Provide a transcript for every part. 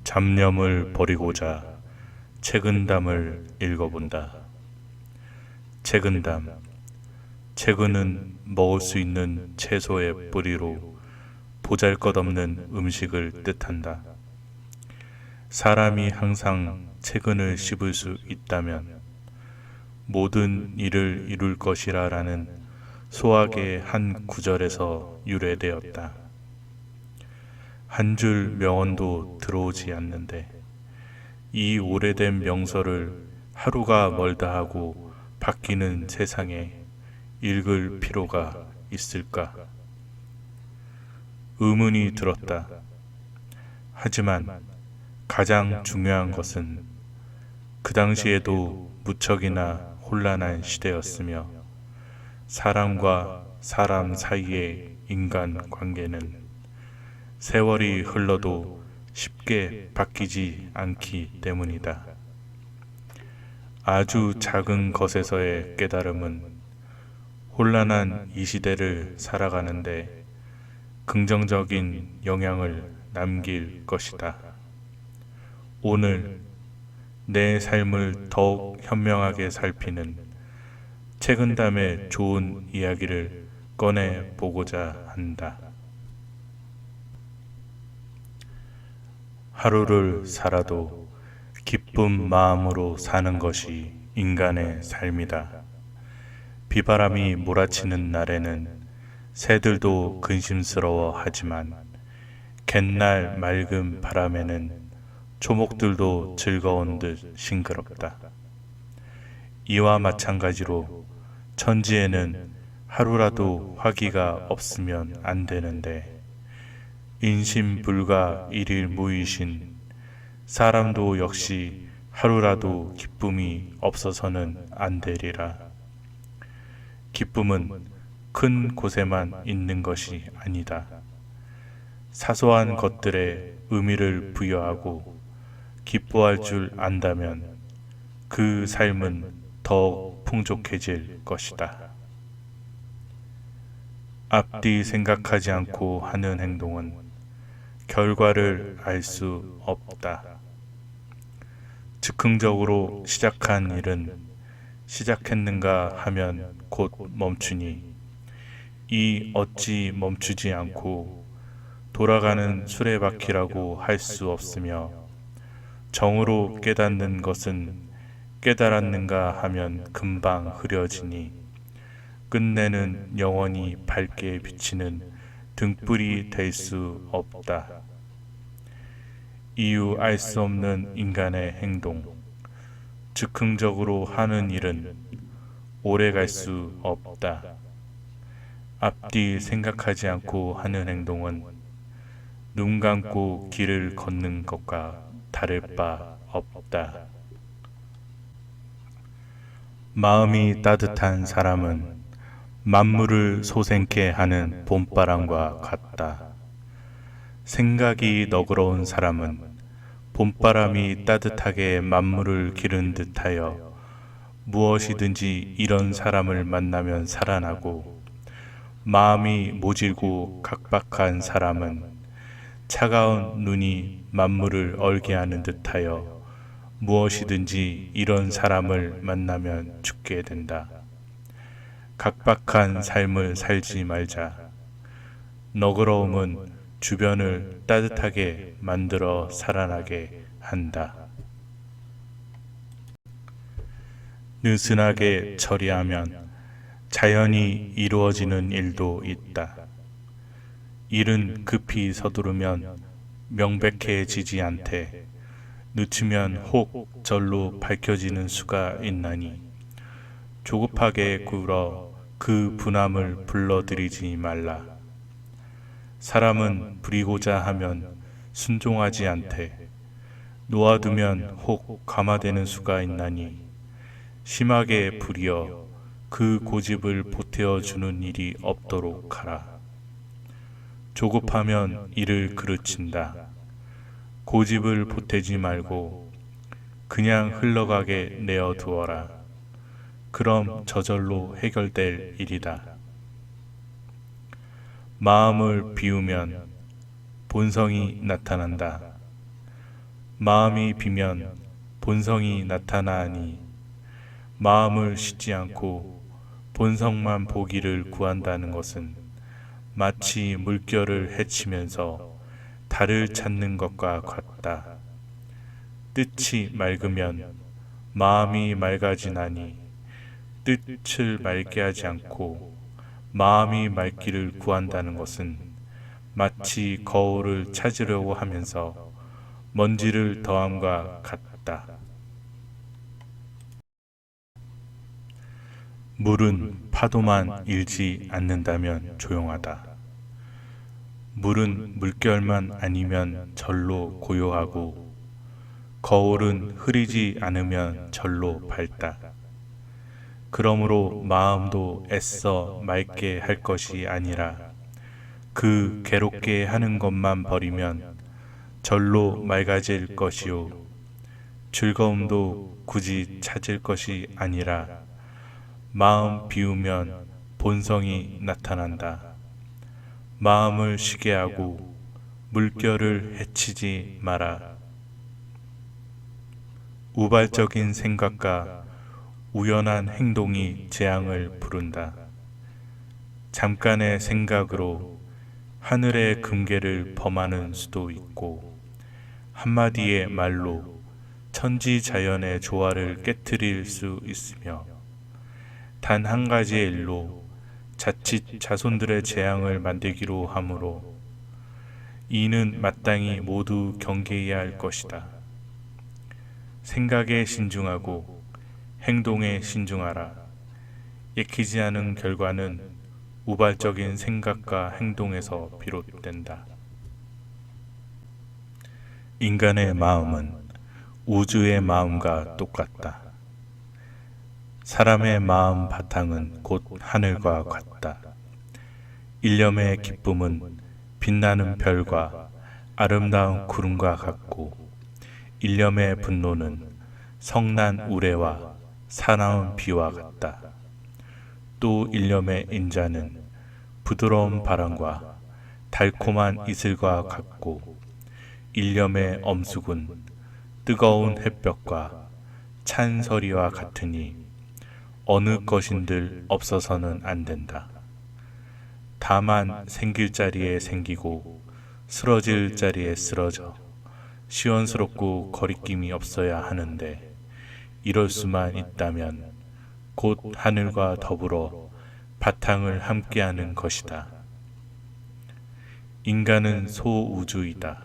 잡념을 버리고자 책은담을 읽어본다. 책은담. 책은은 먹을 수 있는 채소의 뿌리로 보잘것없는 음식을 뜻한다. 사람이 항상 책은을 씹을 수 있다면 모든 일을 이룰 것이라 라는 소학의 한 구절에서 유래되었다. 한 줄 명언도 들어오지 않는데 이 오래된 명설을 하루가 멀다 하고 바뀌는 세상에 읽을 필요가 있을까? 의문이 들었다. 하지만 가장 중요한 것은 그 당시에도 무척이나 혼란한 시대였으며 사람과 사람 사이의 인간 관계는 세월이 흘러도 쉽게 바뀌지 않기 때문이다. 아주 작은 것에서의 깨달음은 혼란한 이 시대를 살아가는데 긍정적인 영향을 남길 것이다. 오늘 내 삶을 더욱 현명하게 살피는 책은담의 좋은 이야기를 꺼내 보고자 한다. 하루를 살아도 기쁜 마음으로 사는 것이 인간의 삶이다. 비바람이 몰아치는 날에는 새들도 근심스러워 하지만 갯날 맑은 바람에는 초목들도 즐거운 듯 싱그럽다. 이와 마찬가지로 천지에는 하루라도 화기가 없으면 안 되는데 인심불가 일일무이신 사람도 역시 하루라도 기쁨이 없어서는 안 되리라. 기쁨은 큰 곳에만 있는 것이 아니다. 사소한 것들에 의미를 부여하고 기뻐할 줄 안다면 그 삶은 더욱 풍족해질 것이다. 앞뒤 생각하지 않고 하는 행동은 결과를 알 수 없다. 즉흥적으로 시작한 일은 시작했는가 하면 곧 멈추니 이 어찌 멈추지 않고 돌아가는 수레바퀴라고 할 수 없으며 정으로 깨닫는 것은 깨달았는가 하면 금방 흐려지니 끝내는 영원히 밝게 비치는 등불이 될 수 없다. 이유 알 수 없는 인간의 행동, 즉흥적으로 하는 일은 오래 갈 수 없다. 앞뒤 생각하지 않고 하는 행동은 눈 감고 길을 걷는 것과 다를 바 없다. 마음이 따뜻한 사람은 만물을 솟앵케 하는 봄바람과 같다. 생각이 너그러운 사람은 봄바람이 따뜻하게 만물을 기른 듯하여 무엇이든지 이런 사람을 만나면 살아나고, 마음이 모질고 각박한 사람은 차가운 눈이 만물을 얼게 하는 듯하여 무엇이든지 이런 사람을 만나면 죽게 된다. 각박한 삶을 살지 말자. 너그러움은 주변을 따뜻하게 만들어 살아나게 한다. 느슨하게 처리하면 자연히 이루어지는 일도 있다. 일은 급히 서두르면 명백해지지 않되 늦추면 혹 절로 밝혀지는 수가 있나니 조급하게 굴어 그 분함을 불러들이지 말라. 사람은 부리고자 하면 순종하지 않되 놓아두면 혹 감화되는 수가 있나니 심하게 부리어 그 고집을 보태어 주는 일이 없도록 하라. 조급하면 이를 그르친다. 고집을 보태지 말고 그냥 흘러가게 내어두어라. 그럼 저절로 해결될 일이다. 마음을 비우면 본성이 나타난다. 마음이 비면 본성이 나타나니 마음을 씻지 않고 본성만 보기를 구한다는 것은 마치 물결을 헤치면서 달을 찾는 것과 같다. 뜻이 맑으면 마음이 맑아지나니 뜻을 맑게 하지 않고 마음이 맑기를 구한다는 것은 마치 거울을 찾으려고 하면서 먼지를 더함과 같다. 물은 파도만 일지 않는다면 조용하다. 물은 물결만 아니면 절로 고요하고 거울은 흐리지 않으면 절로 밝다. 그러므로 마음도 애써 맑게 할 것이 아니라 그 괴롭게 하는 것만 버리면 절로 맑아질 것이요 즐거움도 굳이 찾을 것이 아니라 마음 비우면 본성이 나타난다. 마음을 쉬게 하고 물결을 헤치지 마라. 우발적인 생각과 우연한 행동이 재앙을 부른다. 잠깐의 생각으로 하늘의 금괴를 범하는 수도 있고 한마디의 말로 천지자연의 조화를 깨트릴 수 있으며 단 한 가지의 일로 자칫 자손들의 재앙을 만들기로 하므로 이는 마땅히 모두 경계해야 할 것이다. 생각에 신중하고 행동에 신중하라. 예기치 않은 결과는 우발적인 생각과 행동에서 비롯된다. 인간의 마음은 우주의 마음과 똑같다. 사람의 마음 바탕은 곧 하늘과 같다. 일념의 기쁨은 빛나는 별과 아름다운 구름과 같고 일념의 분노는 성난 우레와 사나운 비와 같다. 또 일념의 인자는 부드러운 바람과 달콤한 이슬과 같고 일념의 엄숙은 뜨거운 햇볕과 찬 서리와 같으니 어느 것인들 없어서는 안 된다. 다만 생길 자리에 생기고 쓰러질 자리에 쓰러져 시원스럽고 거리낌이 없어야 하는데 이럴 수만 있다면 곧 하늘과 더불어 바탕을 함께하는 것이다. 인간은 소우주이다.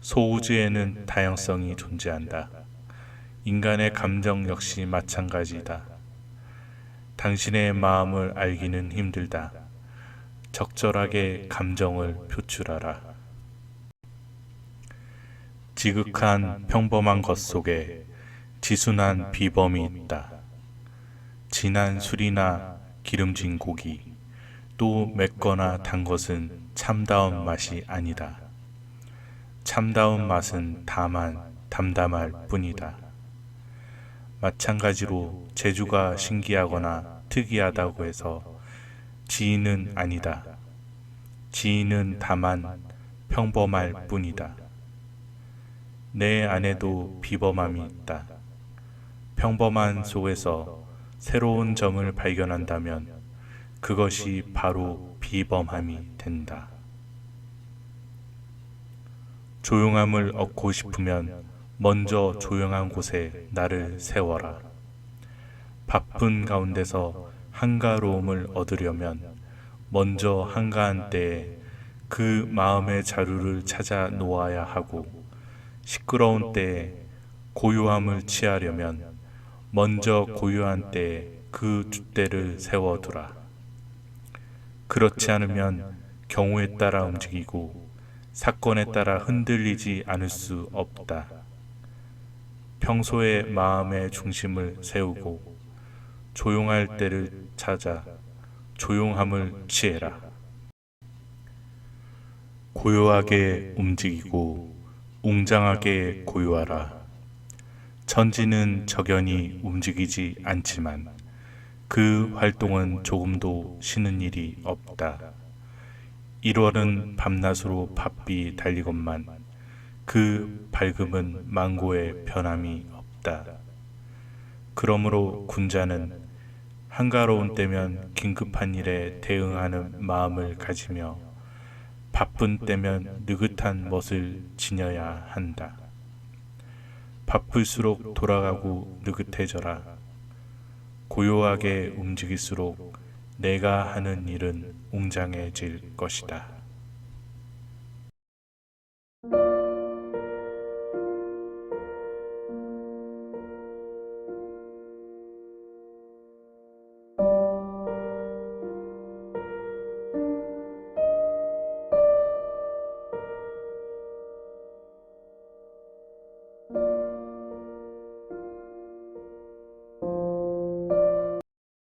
소우주에는 다양성이 존재한다. 인간의 감정 역시 마찬가지다. 당신의 마음을 알기는 힘들다. 적절하게 감정을 표출하라. 지극한 평범한 것 속에 지순한 비범이 있다. 진한 술이나 기름진 고기, 또 맵거나 단 것은 참다운 맛이 아니다. 참다운 맛은 다만 담담할 뿐이다. 마찬가지로 재주가 신기하거나 특이하다고 해서 지인은 아니다. 지인은 다만 평범할 뿐이다. 내 안에도 비범함이 있다. 평범한 속에서 새로운 점을 발견한다면 그것이 바로 비범함이 된다. 조용함을 얻고 싶으면 먼저 조용한 곳에 나를 세워라. 바쁜 가운데서 한가로움을 얻으려면 먼저 한가한 때에 그 마음의 자루를 찾아 놓아야 하고 시끄러운 때에 고요함을 취하려면 먼저 고요한 때에 그 줏대를 세워두라. 그렇지 않으면 경우에 따라 움직이고 사건에 따라 흔들리지 않을 수 없다. 평소에 마음의 중심을 세우고 조용할 때를 찾아 조용함을 취해라. 고요하게 움직이고 웅장하게 고요하라. 천지는 적연히 움직이지 않지만 그 활동은 조금도 쉬는 일이 없다. 1월은 밤낮으로 바삐 달리건만 그 밝음은 망고의 변함이 없다. 그러므로 군자는 한가로운 때면 긴급한 일에 대응하는 마음을 가지며 바쁜 때면 느긋한 멋을 지녀야 한다. 바쁠수록 돌아가고 느긋해져라. 고요하게 움직일수록 내가 하는 일은 웅장해질 것이다.